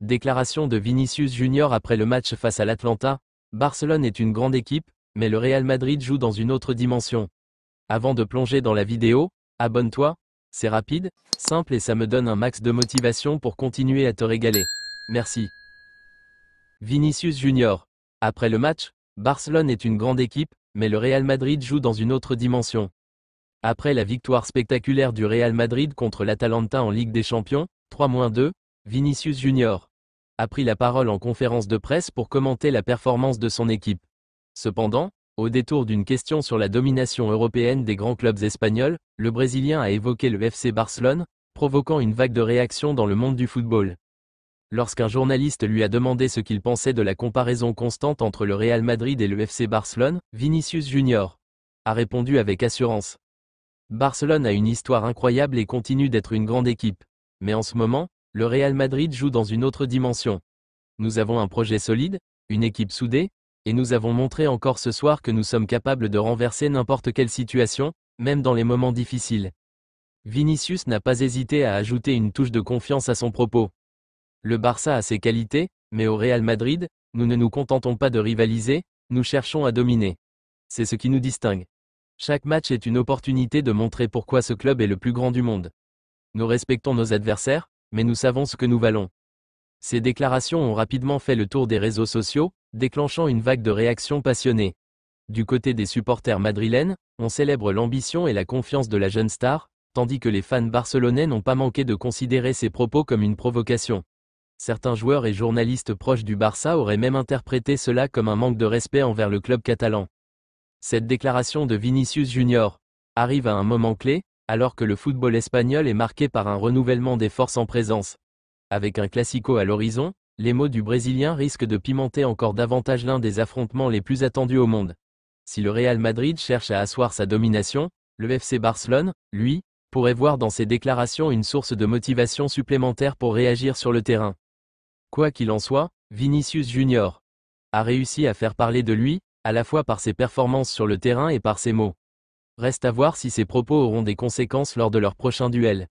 Déclaration de Vinicius Junior après le match face à l'Atlanta. Barcelone est une grande équipe, mais le Real Madrid joue dans une autre dimension. Avant de plonger dans la vidéo, abonne-toi, c'est rapide, simple et ça me donne un max de motivation pour continuer à te régaler. Merci. Vinicius Junior. Après le match, Barcelone est une grande équipe, mais le Real Madrid joue dans une autre dimension. Après la victoire spectaculaire du Real Madrid contre l'Atalanta en Ligue des Champions, 3-2, Vinicius Junior a pris la parole en conférence de presse pour commenter la performance de son équipe. Cependant, au détour d'une question sur la domination européenne des grands clubs espagnols, le Brésilien a évoqué le FC Barcelone, provoquant une vague de réactions dans le monde du football. Lorsqu'un journaliste lui a demandé ce qu'il pensait de la comparaison constante entre le Real Madrid et le FC Barcelone, Vinicius Junior a répondu avec assurance. Barcelone a une histoire incroyable et continue d'être une grande équipe. Mais en ce moment, le Real Madrid joue dans une autre dimension. Nous avons un projet solide, une équipe soudée, et nous avons montré encore ce soir que nous sommes capables de renverser n'importe quelle situation, même dans les moments difficiles. Vinicius n'a pas hésité à ajouter une touche de confiance à son propos. Le Barça a ses qualités, mais au Real Madrid, nous ne nous contentons pas de rivaliser, nous cherchons à dominer. C'est ce qui nous distingue. Chaque match est une opportunité de montrer pourquoi ce club est le plus grand du monde. Nous respectons nos adversaires, mais nous savons ce que nous valons. Ces déclarations ont rapidement fait le tour des réseaux sociaux, déclenchant une vague de réactions passionnées. Du côté des supporters madrilènes, on célèbre l'ambition et la confiance de la jeune star, tandis que les fans barcelonais n'ont pas manqué de considérer ses propos comme une provocation. Certains joueurs et journalistes proches du Barça auraient même interprété cela comme un manque de respect envers le club catalan. Cette déclaration de Vinicius Junior arrive à un moment clé, alors que le football espagnol est marqué par un renouvellement des forces en présence. Avec un classico à l'horizon, les mots du Brésilien risquent de pimenter encore davantage l'un des affrontements les plus attendus au monde. Si le Real Madrid cherche à asseoir sa domination, le FC Barcelone, lui, pourrait voir dans ces déclarations une source de motivation supplémentaire pour réagir sur le terrain. Quoi qu'il en soit, Vinicius Junior a réussi à faire parler de lui, à la fois par ses performances sur le terrain et par ses mots. Reste à voir si ces propos auront des conséquences lors de leur prochain duel.